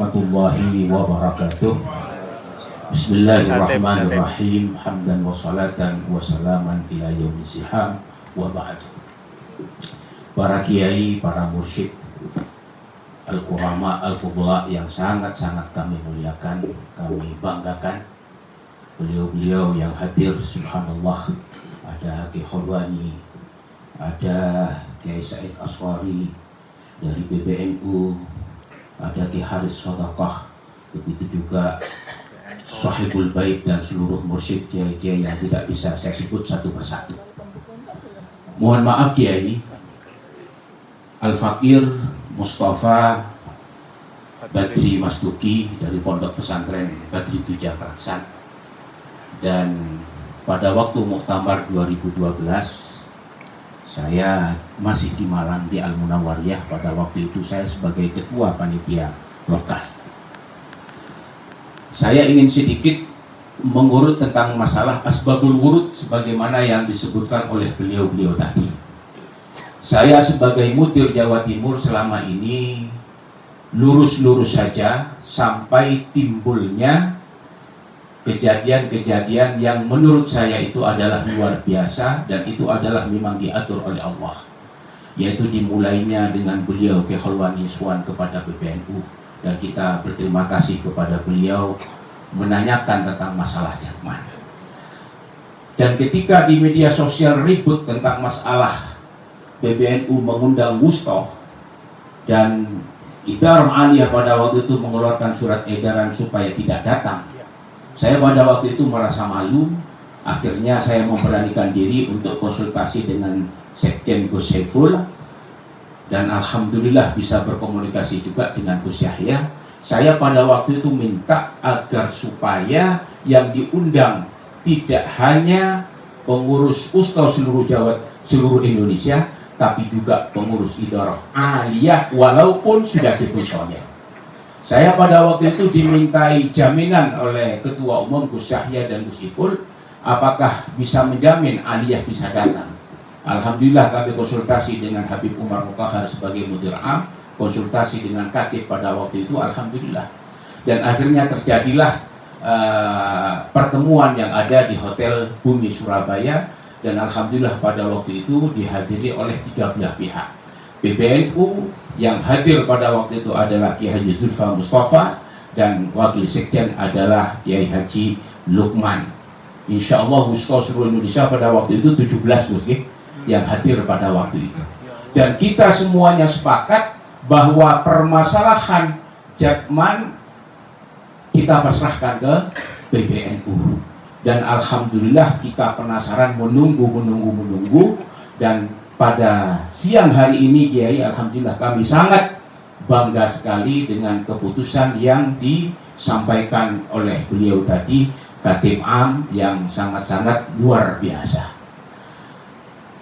warahmatullahi wabarakatuh. Bismillahirrahmanirrahim. Hamdan wa salatan wa salaman ila yaumil ziham wa ba'du. Para kiai, para mursyid, al-qurama, al-fudla yang sangat-sangat kami muliakan, kami banggakan. Beliau-beliau yang hadir, subhanallah, ada Ki Khalwani, ada Kiai Said Aswari dari PBNU, ada Ki Haris Sodaqah, begitu juga Sahibul Bait dan seluruh mursyid kiai-kiai yang tidak bisa saya sebut satu persatu. Mohon maaf Kiai, Al-Fakir Mustafa Badri Mastuki dari Pondok Pesantren Badri Tuja Keraksan, dan pada waktu Muktamar 2012 saya masih di Malang di Al-Munawwariyah. Pada waktu itu saya sebagai ketua panitia lokal. Saya ingin sedikit mengurut tentang masalah asbabul wurud sebagaimana yang disebutkan oleh beliau-beliau tadi. Saya sebagai mudir Jawa Timur selama ini lurus-lurus saja sampai timbulnya kejadian-kejadian yang menurut saya itu adalah luar biasa dan itu adalah memang diatur oleh Allah, yaitu dimulainya dengan beliau Ki Khalwani Suwan kepada PBNU, dan kita berterima kasih kepada beliau menanyakan tentang masalah Jakman. Dan ketika di media sosial ribut tentang masalah PBNU mengundang Wusto dan Idarah Aliyah pada waktu itu mengeluarkan surat edaran supaya tidak datang, saya pada waktu itu merasa malu. Akhirnya saya memberanikan diri untuk konsultasi dengan Sekjen Gus Saiful, dan alhamdulillah bisa berkomunikasi juga dengan Gus Yahya. Saya pada waktu itu minta agar supaya yang diundang tidak hanya pengurus Ustaz seluruh Indonesia, tapi juga pengurus Idarah Aliyah walaupun sudah dipensiunkan. Saya pada waktu itu dimintai jaminan oleh Ketua Umum Gus Yahya dan Gus Ipul, apakah bisa menjamin Aliyah bisa datang. Alhamdulillah kami konsultasi dengan Habib Umar Mutahhar sebagai Mudir Am, konsultasi dengan Khatib pada waktu itu, alhamdulillah. Dan akhirnya terjadilah pertemuan yang ada di Hotel Bumi Surabaya, dan alhamdulillah pada waktu itu dihadiri oleh 3 belah pihak. PBNU yang hadir pada waktu itu adalah Kiai Haji Zulfa Mustafa, dan wakil sekjen adalah Kiai Haji Lukman. Insya Allah Ustaz seluruh Indonesia pada waktu itu 17 Gus yang hadir pada waktu itu. Dan kita semuanya sepakat bahwa permasalahan Jakman kita pasrahkan ke PBNU. Dan alhamdulillah kita penasaran menunggu, dan pada siang hari ini Kiai, alhamdulillah kami sangat bangga sekali dengan keputusan yang disampaikan oleh beliau tadi, Khatib Am, yang sangat-sangat luar biasa.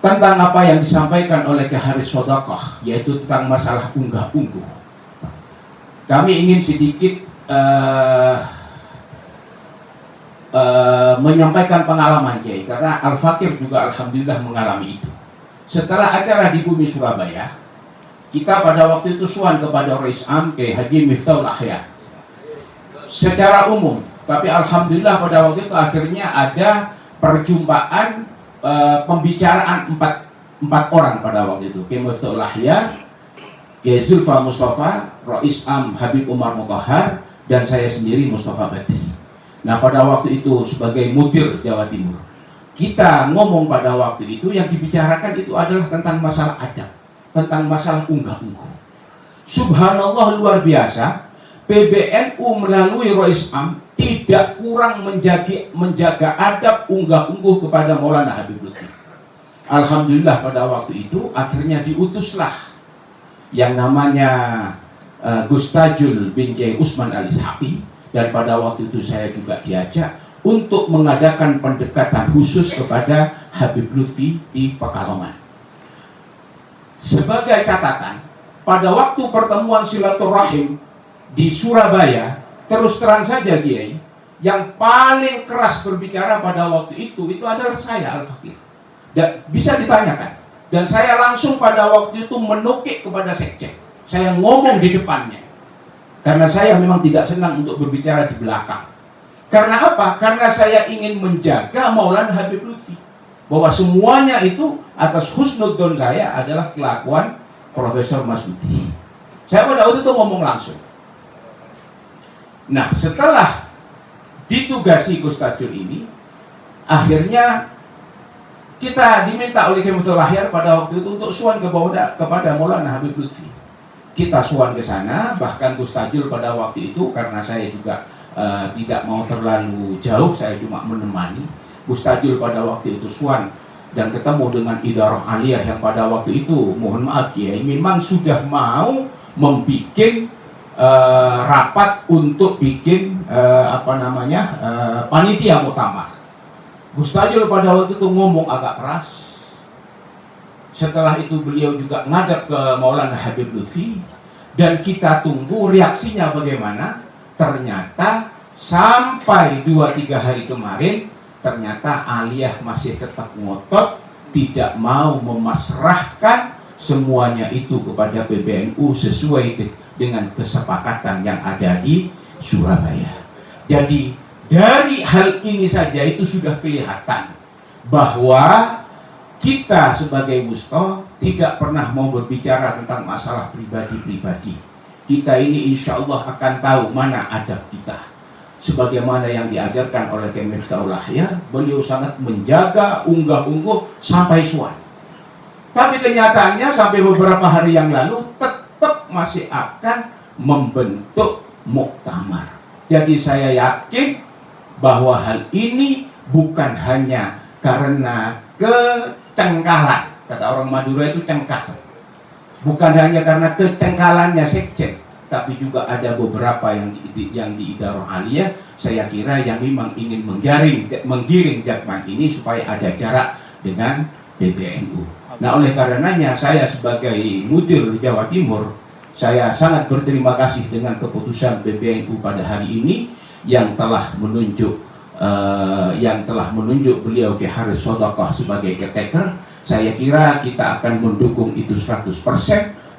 Tentang apa yang disampaikan oleh Ki Haris Sodaqah, yaitu tentang masalah unggah-ungguh. Kami ingin sedikit menyampaikan pengalaman Kiai, karena Al-Fakir juga alhamdulillah mengalami itu. Setelah acara di Bumi Surabaya, kita pada waktu itu suan kepada Rais Am Kiai Haji Miftahul Ahyar secara umum, tapi alhamdulillah pada waktu itu akhirnya ada perjumpaan pembicaraan empat orang pada waktu itu, Kiai Miftahul Ahyar, Kiai Zulfa Mustafa, Rais Am Habib Umar Mutahhar, dan saya sendiri Mustafa Badri. Nah pada waktu itu sebagai mudir Jawa Timur, kita ngomong pada waktu itu yang dibicarakan itu adalah tentang masalah adab, tentang masalah unggah-ungguh. Subhanallah, luar biasa, PBNU melalui Rais Am tidak kurang menjaga adab unggah-ungguh kepada Maulana Habib Lutfi. Alhamdulillah pada waktu itu akhirnya diutuslah yang namanya Gus Tajul bin Kiai Usman Al-Ishaqi, dan pada waktu itu saya juga diajak untuk mengadakan pendekatan khusus kepada Habib Lutfi di Pekalongan. Sebagai catatan, pada waktu pertemuan silaturahim di Surabaya, terus terang saja Kiai, yang paling keras berbicara pada waktu itu adalah saya, Al-Fakir. Dan bisa ditanyakan. Dan saya langsung pada waktu itu menukik kepada sekjen. Saya ngomong di depannya. Karena saya memang tidak senang untuk berbicara di belakang. Karena apa? Karena saya ingin menjaga Maulana Habib Lutfi, bahwa semuanya itu atas husnudzon saya adalah kelakuan Profesor Masudi. Saya pada waktu itu ngomong langsung. Nah, setelah ditugasi Gus Tajul ini, akhirnya kita diminta oleh Khidmatul Ahyar pada waktu itu untuk suan kepada Maulana Habib Lutfi. Kita suan ke sana, bahkan Gus Tajul pada waktu itu, karena saya juga tidak mau terlalu jauh, saya cuma menemani. Gus Tajul pada waktu itu suan dan ketemu dengan Idarah Aliyah yang pada waktu itu, mohon maaf ya, memang sudah mau membuat rapat untuk bikin panitia muktamar. Gus Tajul pada waktu itu ngomong agak keras. Setelah itu beliau juga ngadap ke Maulana Habib Lutfi, dan kita tunggu reaksinya bagaimana. Ternyata sampai 2-3 hari kemarin, ternyata Aliyah masih tetap ngotot tidak mau memasrahkan semuanya itu kepada PBNU sesuai dengan kesepakatan yang ada di Surabaya. Jadi dari hal ini saja itu sudah kelihatan bahwa kita sebagai Wusto tidak pernah mau berbicara tentang masalah pribadi-pribadi. Kita ini insya Allah akan tahu mana adab kita. Sebagaimana yang diajarkan oleh Kiai Miftahul Ahyar, beliau sangat menjaga unggah-ungguh sampai suan. Tapi kenyataannya sampai beberapa hari yang lalu tetap masih akan membentuk muktamar. Jadi saya yakin bahwa hal ini bukan hanya karena kecengkalan, kata orang Madura itu cengkal. Bukan hanya karena kecengkalannya sekjen, tapi juga ada beberapa yang di Idarah Aliyah, saya kira yang memang ingin menggiring Jatman ini supaya ada jarak dengan PBNU. Nah, oleh karenanya saya sebagai mudir Jawa Timur, saya sangat berterima kasih dengan keputusan PBNU pada hari ini yang telah menunjuk beliau Kiai Haris Sodaqah sebagai caretaker. Saya kira kita akan mendukung itu 100%,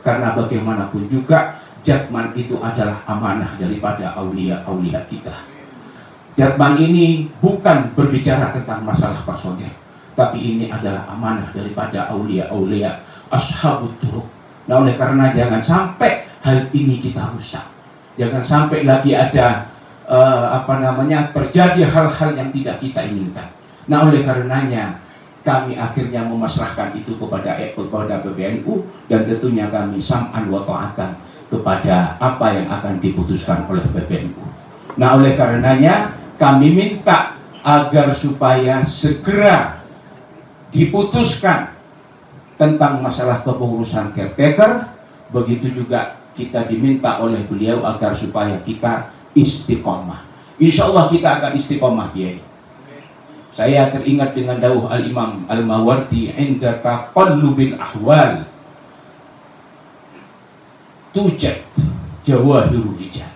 karena bagaimanapun juga Jatman itu adalah amanah daripada aulia-aulia kita. Jatman ini bukan berbicara tentang masalah personel, tapi ini adalah amanah daripada aulia-aulia ashabut turuq. Nah, oleh karena jangan sampai hal ini kita rusak. Jangan sampai lagi ada terjadi hal-hal yang tidak kita inginkan. Nah, oleh karenanya kami akhirnya memasrahkan itu kepada PBNU, dan tentunya kami sam'an wa ta'atan kepada apa yang akan diputuskan oleh PBNU. Nah, oleh karenanya kami minta agar supaya segera diputuskan tentang masalah kepengurusan caretaker. Begitu juga kita diminta oleh beliau agar supaya kita istiqomah. Insya Allah kita akan istiqomah, Kiai. Saya teringat dengan dawuh Al-Imam Al-Mawardi, "Inda taqallubil ahwal tujad jawahirul rijal."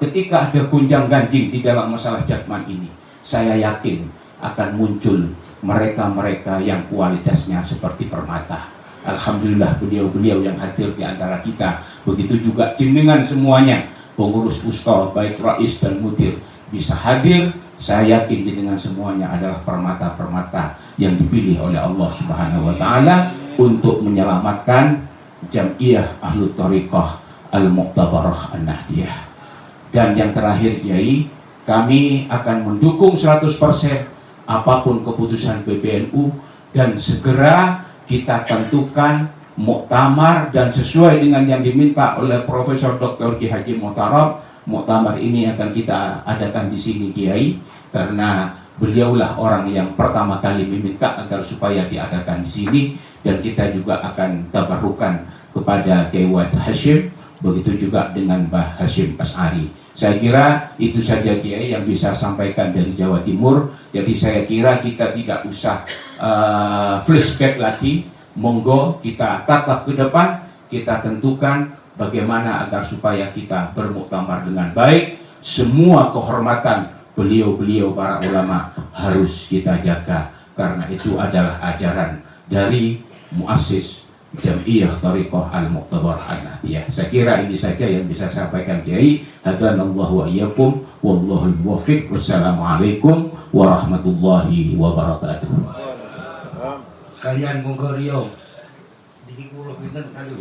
Ketika ada gonjang-ganjing di dalam masalah Jatman ini, saya yakin akan muncul mereka-mereka yang kualitasnya seperti permata. Alhamdulillah beliau-beliau yang hadir di antara kita, begitu juga jenengan semuanya, pengurus Wusto baik rais dan mudir bisa hadir. Saya yakin jenengan semuanya adalah permata-permata yang dipilih oleh Allah Subhanahu wa taala untuk menyelamatkan Jam'iyah Ahlul Thariqah Al-Muqtabarah An-Nahdiyah. Dan yang terakhir, Kiai, kami akan mendukung 100% apapun keputusan PBNU, dan segera kita tentukan muktamar, dan sesuai dengan yang diminta oleh Profesor Dr. Ki Haji Muhtaram, muktamar ini akan kita adakan di sini, Kiai, karena beliaulah orang yang pertama kali meminta agar supaya diadakan di sini, dan kita juga akan tabarukan kepada Kiai Wahid Hashim, begitu juga dengan Mbah Hashim As'ari. Saya kira itu saja, Kiai, yang bisa sampaikan dari Jawa Timur. Jadi saya kira kita tidak usah flashback lagi. Monggo kita tatap ke depan, kita tentukan bagaimana agar supaya kita bermuktamar dengan baik. Semua kehormatan beliau-beliau para ulama harus kita jaga, karena itu adalah ajaran dari muassis Jam'iyah Thariqah Al-Muqtabar An-Nahdiyah. Saya kira ini saja yang bisa saya sampaikan Kiai. Hadanallahu wa iyyakum wallahul muwaffiq. Wassalamualaikum warahmatullahi wabarakatuh. Sekalian monggo riyo. Niki kula pinten kali